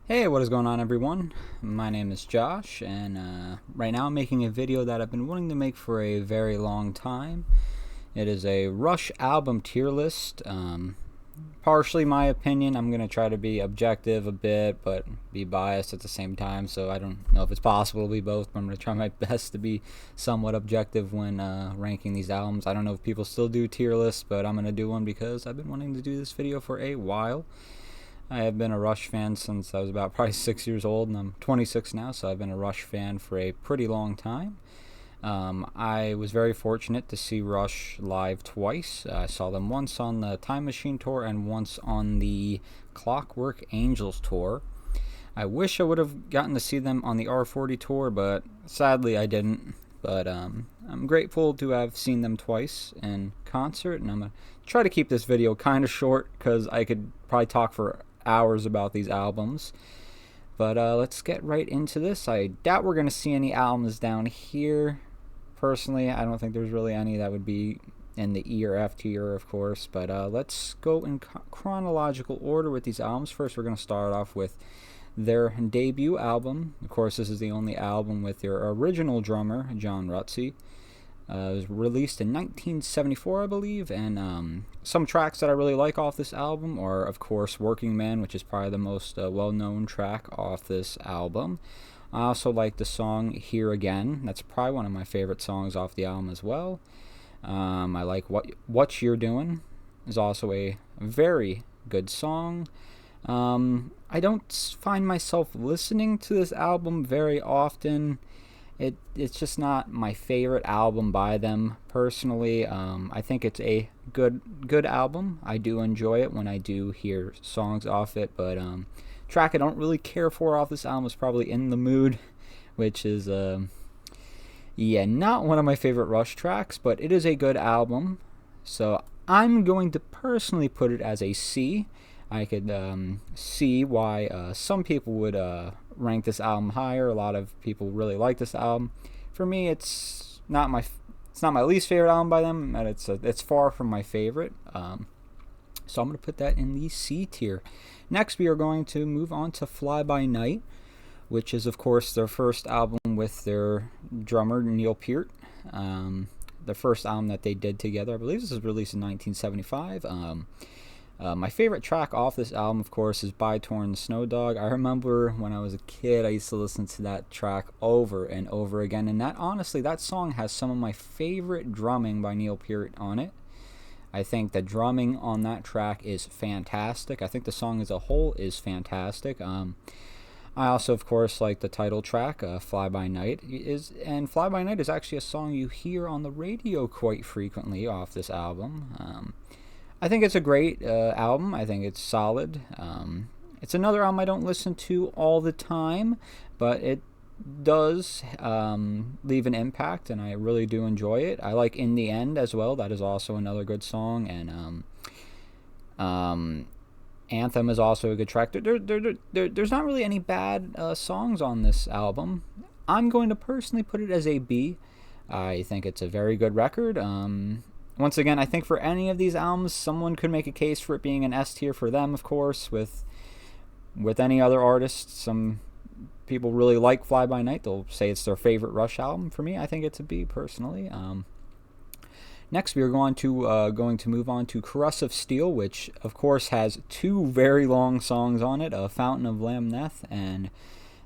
Hey, what is going on, everyone? My name is Josh, and right now I'm making a video that I've been wanting to make for a very long time. It is a Rush album tier list. Partially my opinion. I'm going to try to be objective a bit, but be biased at the same time, so I don't know if it's possible to be both, but I'm going to try my best to be somewhat objective when ranking these albums. I don't know if people still do tier lists, but I'm going to do one because I've been wanting to do this video for a while. I have been a Rush fan since I was about probably 6 years old, and I'm 26 now, so I've been a Rush fan for a pretty long time. I was very fortunate to see Rush live twice. I saw them once on the Time Machine tour and once on the Clockwork Angels tour. I wish I would have gotten to see them on the R40 tour, but sadly I didn't. But I'm grateful to have seen them twice in concert, and I'm going to try to keep this video kind of short because I could probably talk for hours about these albums. But let's get right into this. I doubt we're going to see any albums down here. Personally, I don't think there's really any that would be in the E or F tier, of course. But let's go in chronological order with these albums. First, we're going to start off with their debut album. Of course, this is the only album with their original drummer, John Rutsey. It was released in 1974, I believe, and some tracks that I really like off this album are, of course, Working Man, which is probably the most well-known track off this album. I also like the song Here Again. That's probably one of my favorite songs off the album as well. I like What You're Doing is also a very good song. I don't find myself listening to this album very often. It's just not my favorite album by them personally. I think it's a good album. I do enjoy it when I do hear songs off it, but track I don't really care for off this album is probably In the Mood, which is not one of my favorite Rush tracks, but it is a good album. So I'm going to personally put it as a C. I could see why some people would rank this album higher. A lot of people really like this album. For me, it's not my least favorite album by them, and it's far from my favorite. So I'm going to put that in the C tier. Next, we are going to move on to Fly By Night, which is, of course, their first album with their drummer, Neil Peart. The first album that they did together. I believe this was released in 1975. My favorite track off this album, of course, is By Torn Snow Dog. I remember when I was a kid, I used to listen to that track over and over again, and that song has some of my favorite drumming by Neil Peart on it. I think the drumming on that track is fantastic. I think the song as a whole is fantastic. I also, of course, like the title track, Fly By Night. Fly By Night is actually a song you hear on the radio quite frequently off this album. I think it's a great album. I think it's solid. It's another album I don't listen to all the time, but it does leave an impact, and I really do enjoy it. I like In the End as well. That is also another good song, and Anthem is also a good track. There's not really any bad songs on this album. I'm going to personally put it as a B. I think it's a very good record. Once again, I think for any of these albums, someone could make a case for it being an S tier for them, of course. With any other artist, some people really like Fly By Night. They'll say it's their favorite Rush album. For me, I think it's a B personally. Next, we are going to move on to Caress of Steel, which of course has two very long songs on it: Fountain of Lamneth and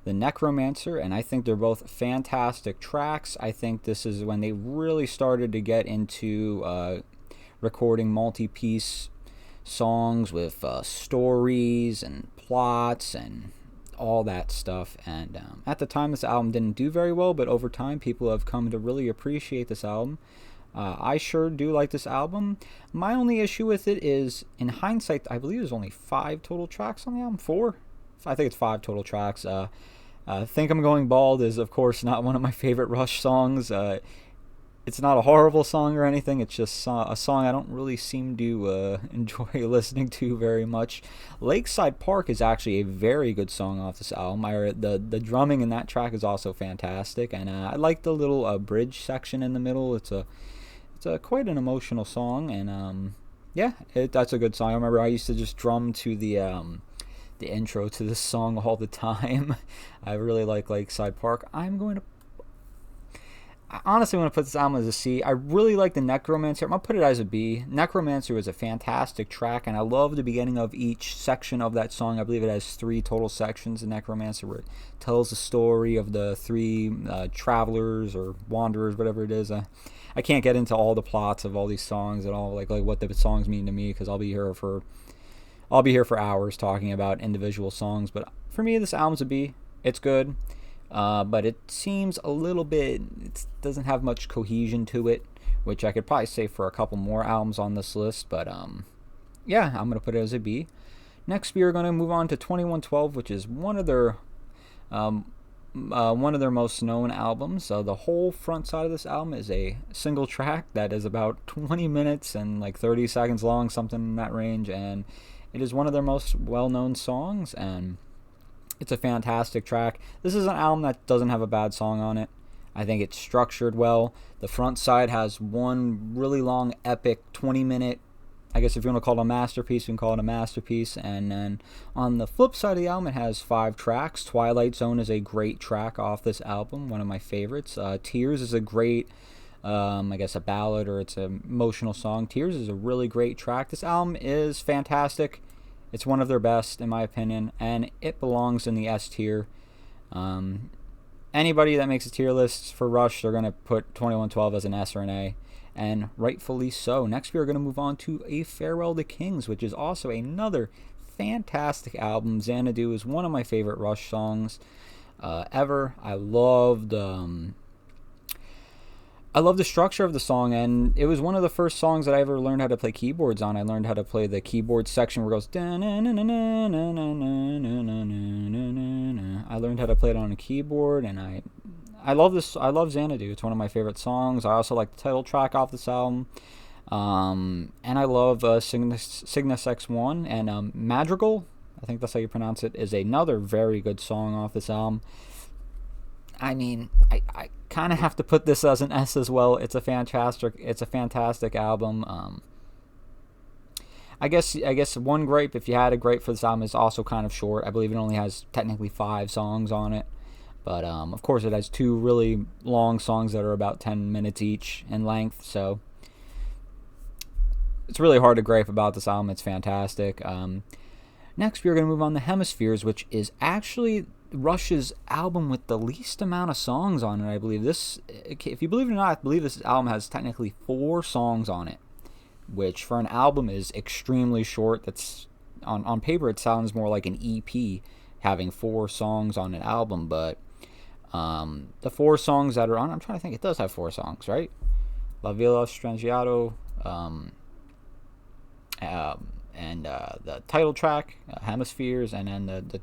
The Necromancer, and I think they're both fantastic tracks. I think this is when they really started to get into recording multi-piece songs with stories and plots and all that stuff. And at the time, this album didn't do very well, but over time, people have come to really appreciate this album. I sure do like this album. My only issue with it is, in hindsight, I believe there's only 5 total tracks on the album. 4? I think it's 5 total tracks. Think I'm Going Bald is, of course, not one of my favorite Rush songs. It's not a horrible song or anything. It's just a song I don't really seem to enjoy listening to very much. Lakeside Park is actually a very good song off this album. The drumming in that track is also fantastic, and I like the little bridge section in the middle. It's quite an emotional song, and that's a good song. I remember I used to just drum to the intro to this song all the time. I really like Lakeside Park. I honestly want to put this album as a C. I really like the Necromancer. I'm going to put it as a B. Necromancer is a fantastic track, and I love the beginning of each section of that song. I believe it has 3 total sections in Necromancer, where it tells the story of the 3 travelers or wanderers, whatever it is. I can't get into all the plots of all these songs at all, like what the songs mean to me, because I'll be here for hours talking about individual songs. But for me, this album's a B. It's good. But it seems a little bit, it doesn't have much cohesion to it, which I could probably say for a couple more albums on this list. But yeah, I'm going to put it as a B. Next, we are going to move on to 2112, which is one of their most known albums. The whole front side of this album is a single track that is about 20 minutes and like 30 seconds long, something in that range, and it is one of their most well-known songs, and it's a fantastic track. This is an album that doesn't have a bad song on it. I think it's structured well. The front side has one really long, epic 20-minute, I guess if you want to call it a masterpiece, you can call it a masterpiece. And then on the flip side of the album, it has 5 tracks. Twilight Zone is a great track off this album, one of my favorites. Tears is a great, I guess a ballad, or it's an emotional song. Tears is a really great track. This album is fantastic. It's one of their best, in my opinion, and it belongs in the S tier. Anybody that makes a tier list for Rush, they're going to put 2112 as an S or an A, and rightfully so. Next, we are going to move on to A Farewell to Kings, which is also another fantastic album. Xanadu is one of my favorite Rush songs ever. I loved the structure of the song, and it was one of the first songs that I ever learned how to play keyboards on. I learned how to play the keyboard section where it goes. I learned how to play it on a keyboard, and I love this. I love Xanadu. It's one of my favorite songs. I also like the title track off this album, and I love Cygnus X1 and Madrigal. I think that's how you pronounce it. Is another very good song off this album. I mean, I kind of have to put this as an S as well. It's a fantastic album. I guess one gripe, if you had a gripe for this album, is also kind of short. I believe it only has technically 5 songs on it, but of course it has 2 really long songs that are about 10 minutes each in length. So it's really hard to gripe about this album. It's fantastic. Next, we're going to move on to Hemispheres, which is actually Rush's album with the least amount of songs on it, I believe. If you believe it or not, I believe this album has technically 4 songs on it, which for an album is extremely short. That's on paper it sounds more like an EP having 4 songs on an album, but the 4 songs that are on, I'm trying to think, it does have 4 songs, right? La Villa Strangiato, and the title track, Hemispheres, and then the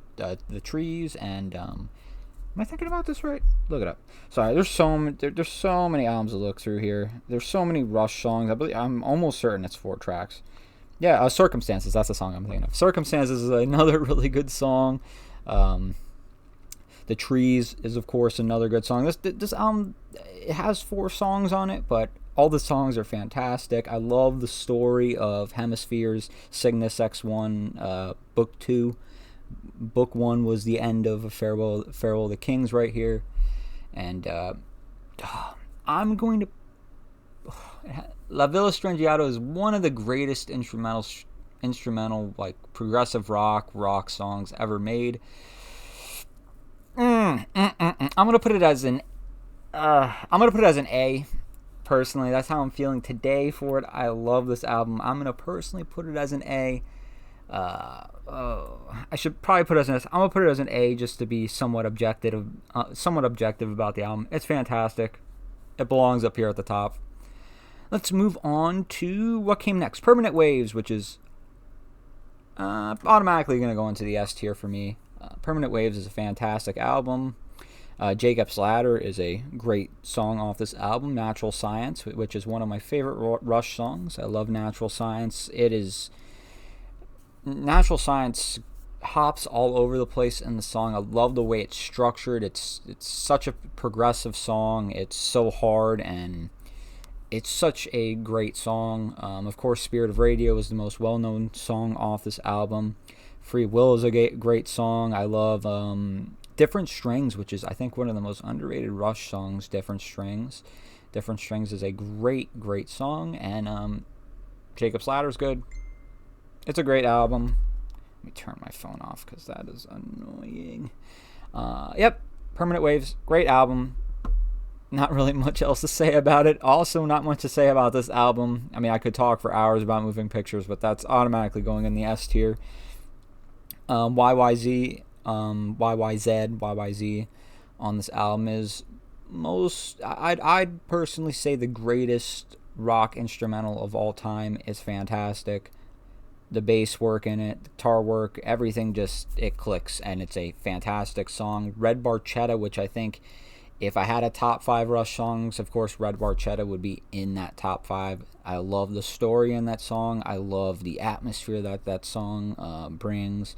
trees, and am I thinking about this right? Look it up. Sorry, there's so many albums to look through here. There's so many Rush songs. I'm almost certain it's 4 tracks. Yeah, Circumstances. That's the song I'm thinking of. Circumstances is another really good song. The Trees is of course another good song. This album, it has 4 songs on it, but all the songs are fantastic. I love the story of Hemispheres, Cygnus X1, Book 2. Book 1 was the end of Farewell to the Kings right here. And I'm going to... La Villa Strangiato is one of the greatest instrumental like progressive rock songs ever made. I'm going to put it as an A. Personally, that's how I'm feeling today for it. I love this album. I'm going to personally put it as an A. I should probably put it as an S. I'm going to put it as an A just to be somewhat objective about the album. It's fantastic. It belongs up here at the top. Let's move on to what came next. Permanent Waves, which is automatically going to go into the S tier for me. Permanent Waves is a fantastic album. Jacob's Ladder is a great song off this album. Natural Science, which is one of my favorite Rush songs. I love Natural Science. Natural Science hops all over the place in the song. I love the way it's structured. It's such a progressive song. It's so hard, and it's such a great song. Of course, Spirit of Radio is the most well-known song off this album. Free Will is a great song. I love Different Strings, which is, I think, one of the most underrated Rush songs. Different Strings. Different Strings is a great song. And Jacob's Ladder is good. It's a great album. Let me turn my phone off because that is annoying. Yep, Permanent Waves, great album. Not really much else to say about it. Also, not much to say about this album. I mean, I could talk for hours about Moving Pictures, but that's automatically going in the S tier. YYZ on this album is I'd personally say the greatest rock instrumental of all time. Is fantastic. The bass work in it, the guitar work, everything just, it clicks, and it's a fantastic song. Red Barchetta, which I think, if I had a top 5 Rush songs, of course Red Barchetta would be in that top 5. I love the story in that song. I love the atmosphere that song brings.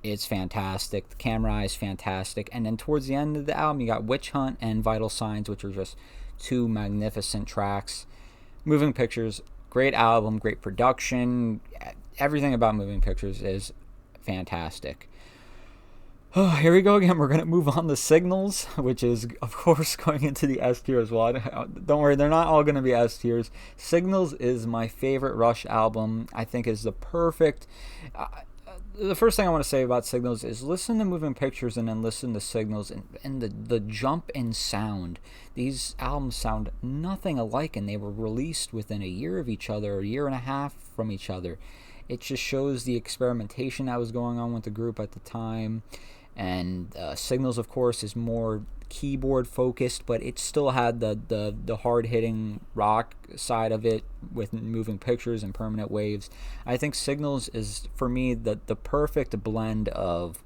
It's fantastic. The Camera Eye is fantastic. And then towards the end of the album, you got Witch Hunt and Vital Signs, which are just 2 magnificent tracks. Moving Pictures, great album, great production. Everything about Moving Pictures is fantastic. Oh, here we go again. We're going to move on to Signals, which is, of course, going into the S tier as well. Don't worry, they're not all going to be S tiers. Signals is my favorite Rush album. I think is the perfect... the first thing I want to say about Signals is listen to Moving Pictures and then listen to Signals, and the jump in sound. These albums sound nothing alike, and they were released within a year of each other, a year and a half from each other. It just shows the experimentation that was going on with the group at the time. And Signals, of course, is more keyboard focused, but it still had the hard-hitting rock side of it with Moving Pictures and Permanent Waves. I think Signals is, for me, the perfect blend of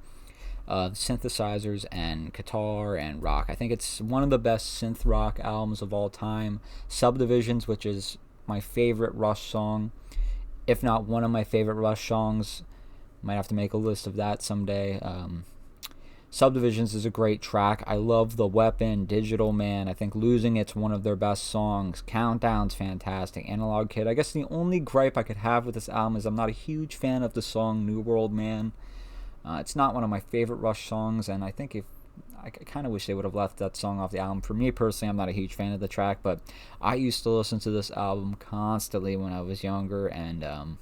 synthesizers and guitar and rock. I think it's one of the best synth rock albums of all time. Subdivisions, which is my favorite Rush song, if not one of my favorite Rush songs. Might have to make a list of that someday. Subdivisions is a great track. I love The Weapon, Digital Man. I think Losing It's one of their best songs. Countdown's fantastic. Analog Kid. I guess the only gripe I could have with this album is I'm not a huge fan of the song New World Man. It's not one of my favorite Rush songs, and I think I kind of wish they would have left that song off the album. For me personally, I'm not a huge fan of the track, but I used to listen to this album constantly when I was younger. And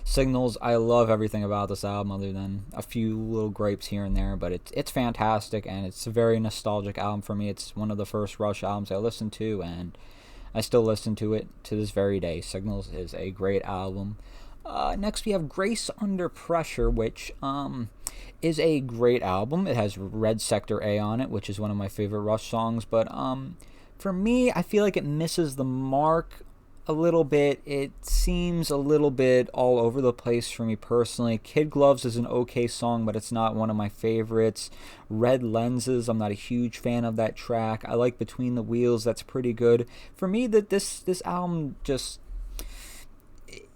Signals, I love everything about this album other than a few little gripes here and there, but it's fantastic, and it's a very nostalgic album for me. It's one of the first Rush albums I listened to, and I still listen to it to this very day. Signals is a great album. Next we have Grace Under Pressure, which is a great album. It has Red Sector A on it, which is one of my favorite Rush songs, but for me, I feel like it misses the mark a little bit. It seems a little bit all over the place for me personally. Kid Gloves is an okay song, but it's not one of my favorites. Red Lenses, I'm not a huge fan of that track. I like Between the Wheels, that's pretty good. For me, that this album just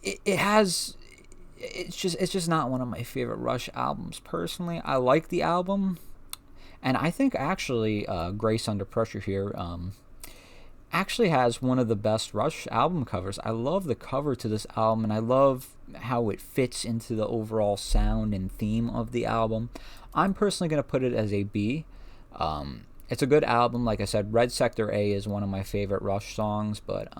it's just not one of my favorite Rush albums personally. I like the album, and I think actually Grace Under Pressure here actually has one of the best Rush album covers. I love the cover to this album, and I love how it fits into the overall sound and theme of the album. I'm personally going to put it as a B. It's a good album. Like I said, Red Sector A is one of my favorite Rush songs, but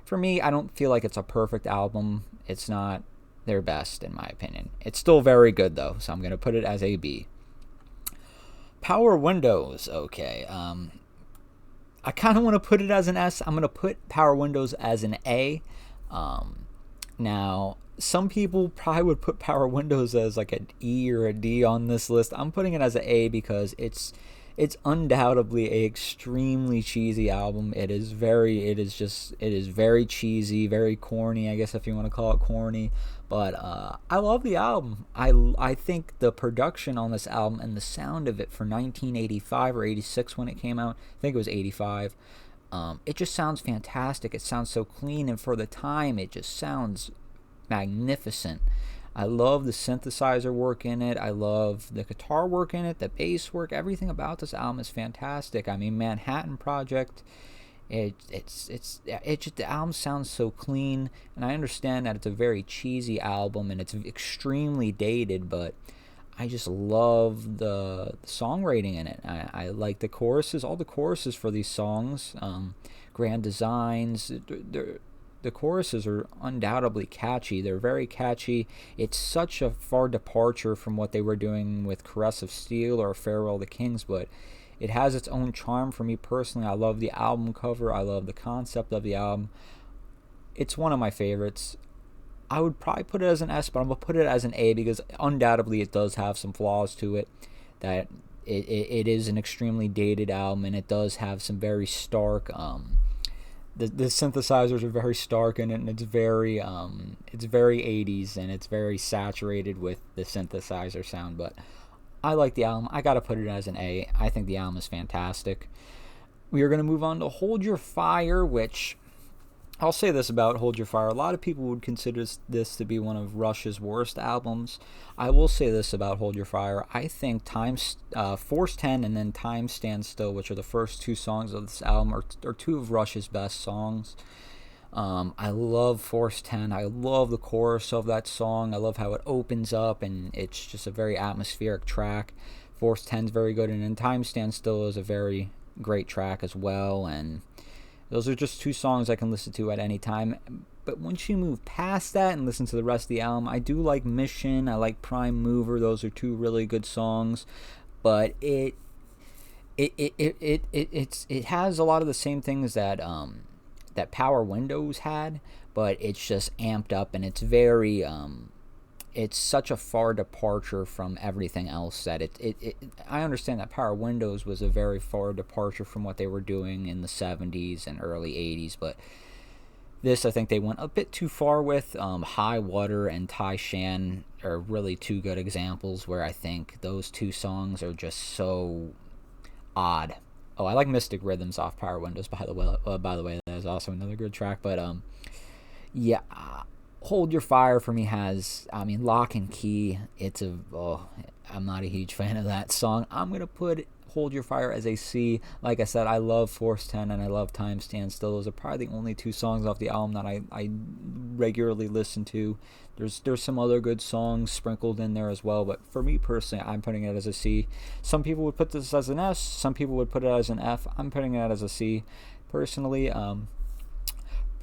for me, I don't feel like it's a perfect album. It's not their best, in my opinion. It's still very good, though, so I'm going to put it as a B. Power Windows, okay. I kind of want to put it as an S. I'm going to put Power Windows as an A. Now, some people probably would put Power Windows as like an E or a D on this list. I'm putting it as an A because it's undoubtedly a extremely cheesy album. It is very cheesy, very corny, I guess, if you want to call it corny. But I love the album. I think the production on this album and the sound of it for 1985 or 86 when it came out, I think it was 85, it just sounds fantastic. It sounds so clean, and for the time, it just sounds magnificent. I love the synthesizer work in it. I love the guitar work in it, the bass work. Everything about this album is fantastic. I mean, Manhattan Project The album sounds so clean, and I understand that it's a very cheesy album and it's extremely dated, but I just love the songwriting in it. I like the choruses, all the choruses for these songs, Grand Designs. The choruses are undoubtedly catchy. They're very catchy. It's such a far departure from what they were doing with Caress of Steel or Farewell to Kings, but it has its own charm for me personally. I love the album cover. I love the concept of the album. It's one of my favorites. I would probably put it as an S, but I'm going to put it as an A because undoubtedly it does have some flaws to it. That it is an extremely dated album, and it does have some very stark... the synthesizers are very stark in it, and it's very 80s, and it's very saturated with the synthesizer sound, but I like the album. I gotta put it as an A. I think the album is fantastic. We are going to move on to Hold Your Fire, which I'll say this about Hold Your Fire. A lot of people would consider this to be one of Rush's worst albums. I will say this about Hold Your Fire. I think Force 10 and then Time Stands Still, which are the first two songs of this album, are two of Rush's best songs. I love Force 10. I love the chorus of that song. I love how it opens up, and it's just a very atmospheric track. Force 10 is very good, and then Time Stands Still is a very great track as well, and those are just two songs I can listen to at any time. But once you move past that and listen to the rest of the album, I do like Mission. I like Prime Mover. Those are two really good songs. But it has a lot of the same things that that Power Windows had, but it's just amped up, and it's very it's such a far departure from everything else that I understand that Power Windows was a very far departure from what they were doing in the 70s and early 80s, but this I think they went a bit too far with. High Water and Tai Shan are really two good examples where I think those two songs are just so odd. Oh, I like Mystic Rhythms off Power Windows, by the way. That is also another good track. But yeah, Hold Your Fire for me has, Lock and Key. I'm not a huge fan of that song. I'm gonna put Hold Your Fire as a C. Like I said, I love Force 10 and I love Time Stands Still. Those are probably the only two songs off the album that I regularly listen to. There's some other good songs sprinkled in there as well, but for me personally, I'm putting it as a C. Some people would put this as an S. Some people would put it as an F. I'm putting it as a C. Personally,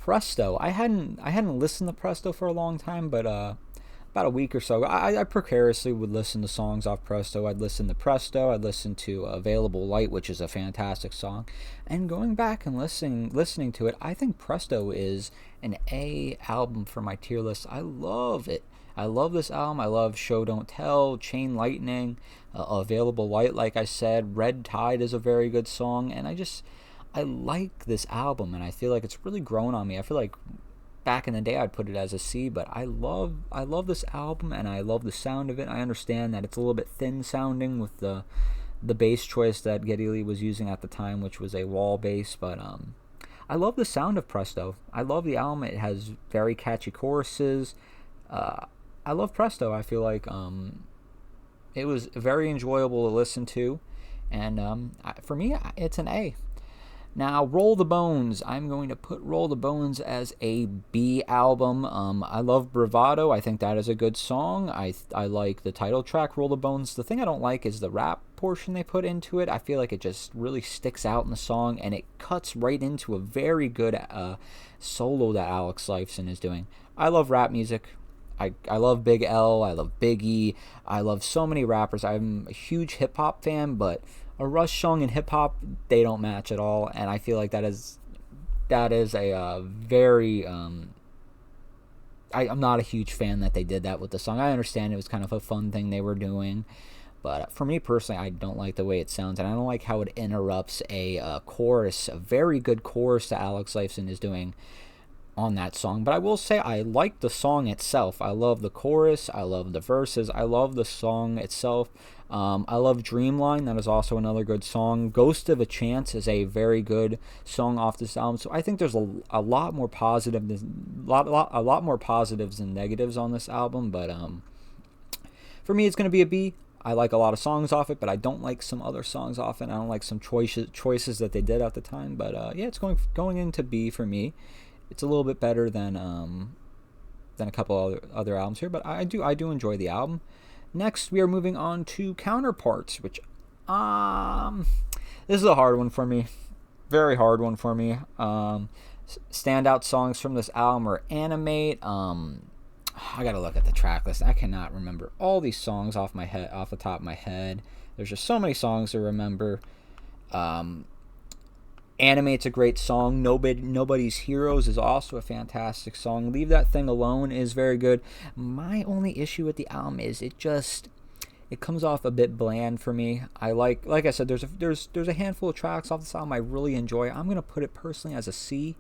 Presto. I hadn't listened to Presto for a long time, but about a week or so, I precariously would listen to songs off Presto. I'd listen to Presto. I'd listen to Available Light, which is a fantastic song. And going back and listening to it, I think Presto is an A album for my tier list. I love it. I love this album. I love Show Don't Tell, Chain Lightning, Available Light, like I said. Red Tide is a very good song. And I like this album, and I feel like it's really grown on me. I feel like back in the day I'd put it as a C, but I love this album, and I love the sound of it. I understand that it's a little bit thin sounding with the bass choice that Geddy Lee was using at the time, which was a wall bass, but I love the sound of Presto. I love the album. It has very catchy choruses. I love Presto. I feel like it was very enjoyable to listen to, and for me, it's an A. Now, Roll the Bones. I'm going to put Roll the Bones as a B album. I love Bravado. I think that is a good song. I like the title track, Roll the Bones. The thing I don't like is the rap portion they put into it. I feel like it just really sticks out in the song, and it cuts right into a very good solo that Alex Lifeson is doing. I love rap music. I love Big L. I love Biggie. I love so many rappers. I'm a huge hip-hop fan, but a Rush song and hip-hop, they don't match at all, and I feel like that is a very I'm not a huge fan that they did that with the song. I understand it was kind of a fun thing they were doing, but for me personally, I don't like the way it sounds, and I don't like how it interrupts a chorus, a very good chorus that Alex Lifeson is doing on that song. But I will say I like the song itself. I love the chorus. I love the verses. I love the song itself. I love Dreamline. That is also another good song. Ghost of a Chance is a very good song off this album. So I think there's a lot more positives than negatives on this album. But for me, it's going to be a B. I like a lot of songs off it, but I don't like some other songs off it. I don't like some choices that they did at the time. But yeah, it's going into B for me. It's a little bit better than a couple other albums here, but I do enjoy the album. Next, we are moving on to Counterparts, which this is a hard one for me, very hard one for me. Standout songs from this album are Animate. I gotta look at the track list. I cannot remember all these songs off the top of my head. There's just so many songs to remember. Animate's a great song. Nobody's Heroes is also a fantastic song. Leave That Thing Alone is very good. My only issue with the album is it comes off a bit bland for me. I like I said, there's a handful of tracks off this album I really enjoy. I'm gonna put it personally as a C.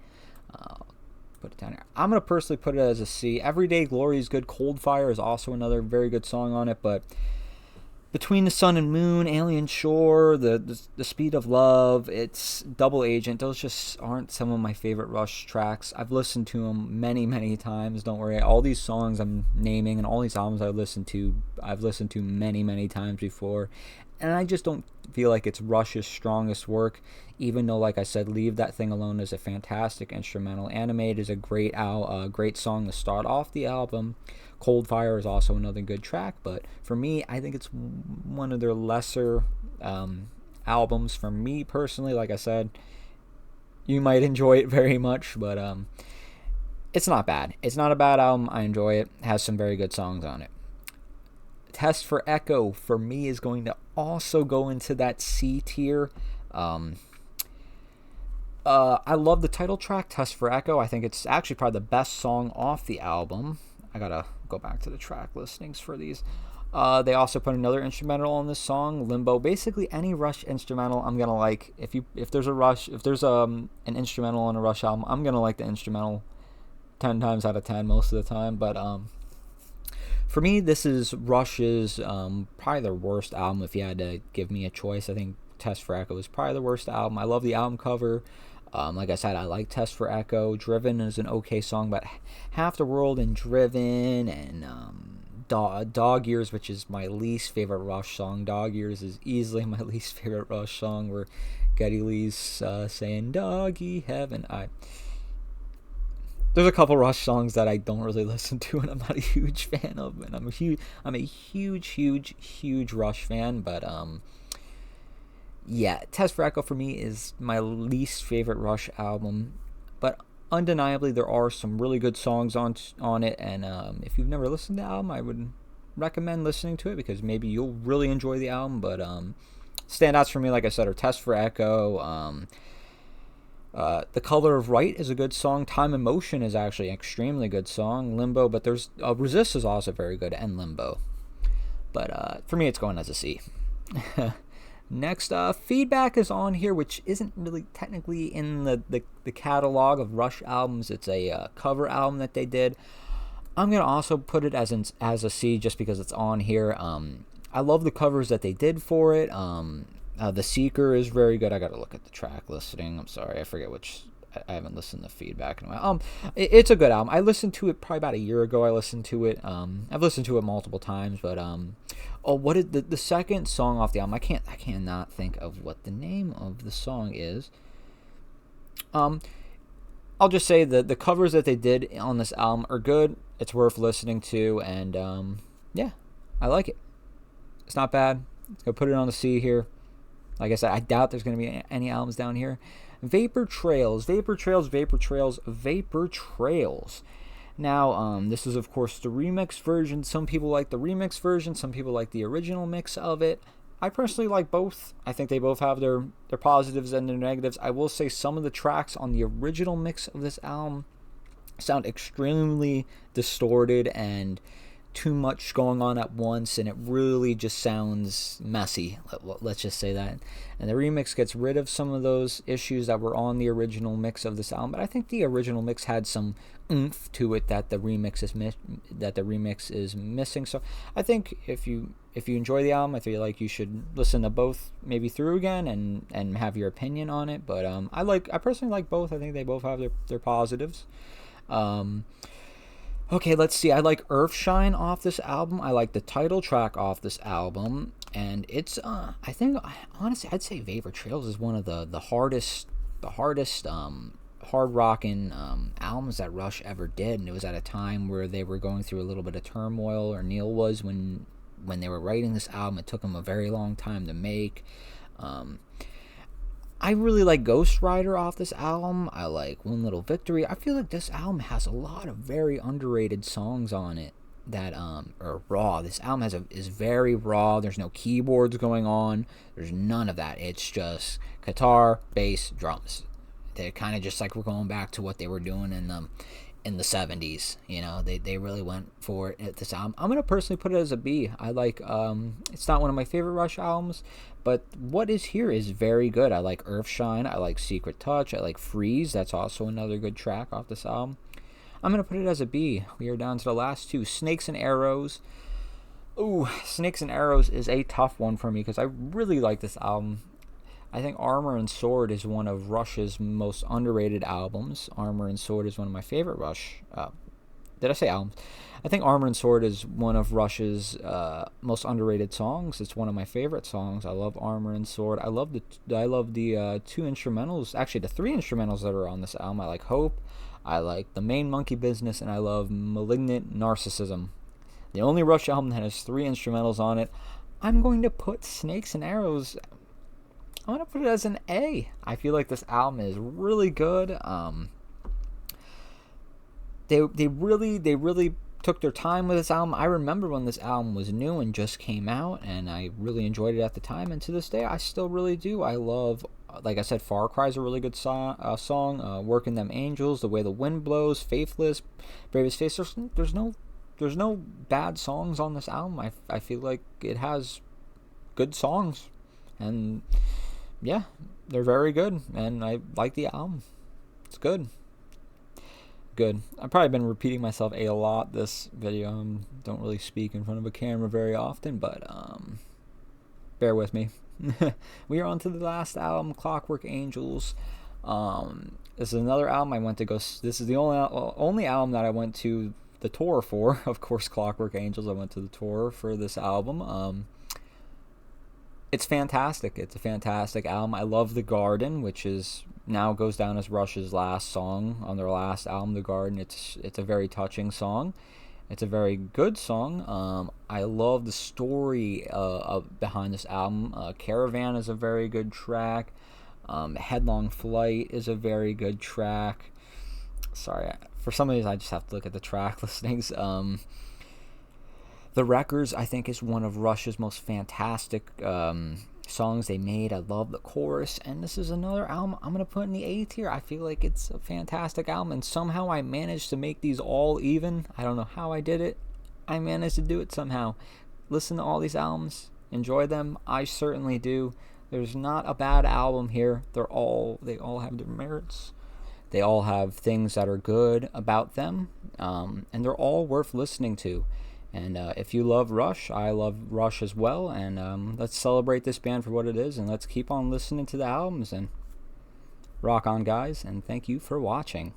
Put it down here. I'm gonna personally put it as a C. Everyday Glory is good. Cold Fire is also another very good song on it, but Between the Sun and Moon, Alien Shore, the Speed of Love, it's Double Agent. Those just aren't some of my favorite Rush tracks. I've listened to them many times. Don't worry. All these songs I'm naming and all these albums I've listened to many times before. And I just don't feel like it's Rush's strongest work, even though, like I said, Leave That Thing Alone is a fantastic instrumental. Animate is a great song to start off the album. Cold Fire is also another good track, but for me, I think it's one of their lesser albums. For me personally, like I said, you might enjoy it very much, but it's not bad. It's not a bad album. I enjoy it. It has some very good songs on it. Test for Echo, for me, is going to also go into that C tier. I love the title track, Test for Echo. I think it's actually probably the best song off the album. I gotta go back to the track listings for these. They also put another instrumental on this song, Limbo. Basically, any Rush instrumental I'm gonna like. If there's an instrumental on a Rush album, I'm gonna like the instrumental 10 times out of 10 most of the time. But for me, this is Rush's probably their worst album. If you had to give me a choice, I think Test for Echo is probably the worst album. I love the album cover. Like I said, I like Test for Echo. Driven is an okay song, but Half the World and Driven and Dog Years, which is my least favorite Rush song. Dog Years is easily my least favorite Rush song, where Geddy Lee's saying "Doggy Heaven." There's a couple Rush songs that I don't really listen to, and I'm not a huge fan of. And I'm a huge Rush fan, but yeah, Test for Echo for me is my least favorite Rush album, but undeniably there are some really good songs on it, and if you've never listened to the album, I would recommend listening to it because maybe you'll really enjoy the album. But standouts for me, like I said, are Test for Echo. The Color of Right is a good song. Time and Motion is actually an extremely good song. Limbo, but there's Resist is also very good, and Limbo. But for me, it's going as a C. Next, Feedback is on here, which isn't really technically in the catalog of Rush albums. It's a cover album that they did. I'm going to also put it as a C just because it's on here. I love the covers that they did for it. The Seeker is very good. I got to look at the track listing. I'm sorry, I forget which. I haven't listened to Feedback in a while. It's a good album. I listened to it probably about a year ago. I listened to it. I've listened to it multiple times, but what is the second song off the album? I cannot think of what the name of the song is. I'll just say that the covers that they did on this album are good. It's worth listening to, and yeah, I like it. It's not bad. Let's go put it on the C here. Like I said, I doubt there's going to be any albums down here. Vapor Trails. Now, this is, of course, the remix version. Some people like the remix version. Some people like the original mix of it. I personally like both. I think they both have their positives and their negatives. I will say some of the tracks on the original mix of this album sound extremely distorted and too much going on at once, and it really just sounds messy. Let's just say that. And the remix gets rid of some of those issues that were on the original mix of this album, but I think the original mix had some oomph to it that the remix is missing. So I think if you enjoy the album, I feel like you should listen to both maybe through again and have your opinion on it. But I personally like both. I think they both have their positives. Okay, let's see. I like Earthshine off this album. I like the title track off this album, and it's I think honestly I'd say Vapor Trails is one of the hardest hard rocking albums that Rush ever did, and it was at a time where they were going through a little bit of turmoil, or Neil was when they were writing this album. It took them a very long time to make. I really like Ghost Rider off this album. I like One Little Victory. I feel like this album has a lot of very underrated songs on it that are raw. This album is very raw. There's no keyboards going on. There's none of that. It's just guitar, bass, drums. They're kind of just like we're going back to what they were doing in the 70s. You know, they really went for it at this album. I'm going to personally put it as a B. I like, it's not one of my favorite Rush albums, but what is here is very good. I like Earthshine. I like Secret Touch. I like Freeze. That's also another good track off this album. I'm going to put it as a B. We are down to the last two. Snakes and Arrows. Ooh, Snakes and Arrows is a tough one for me because I really like this album. I think Armor and Sword is one of Rush's most underrated albums. Armor and Sword is one of my favorite Rush. Did I say albums? I think Armor and Sword is one of Rush's most underrated songs. It's one of my favorite songs. I love Armor and Sword. I love the two instrumentals. Actually, the three instrumentals that are on this album. I like Hope. I like The Main Monkey Business, and I love Malignant Narcissism. The only Rush album that has three instrumentals on it. I'm going to put Snakes and Arrows. I'm going to put it as an A. I feel like this album is really good. They really took their time with this album. I remember when this album was new and just came out, and I really enjoyed it at the time, and to this day I still really do. I love, like I said, Far Cry is a really good song. Working Them Angels, The Way the Wind Blows, Faithless, Bravest Face. There's no bad songs on this album. I feel like it has good songs, and yeah, they're very good, and I like the album. It's good. I've probably been repeating myself a lot this video. Don't really speak in front of a camera very often, but bear with me. We are on to the last album, Clockwork Angels. This is another album I went to go. This is the only album that I went to the tour for. Of course, Clockwork Angels. I went to the tour for this album. It's fantastic. It's a fantastic album. I love The Garden, which is now goes down as Rush's last song on their last album, The Garden. It's a very touching song. It's a very good song. I love the story behind this album. Caravan is a very good track. Headlong Flight is a very good track. Sorry, for some of these I just have to look at the track listings. The Wreckers, I think, is one of Rush's most fantastic songs they made. I love the chorus, and this is another album I'm going to put in the A tier. I feel like it's a fantastic album, and somehow I managed to make these all even. I don't know how I did it. I managed to do it somehow. Listen to all these albums. Enjoy them. I certainly do. There's not a bad album here. They all have their merits. They all have things that are good about them, and they're all worth listening to. And if you love Rush, I love Rush as well. And let's celebrate this band for what it is, and let's keep on listening to the albums. And rock on, guys, and thank you for watching.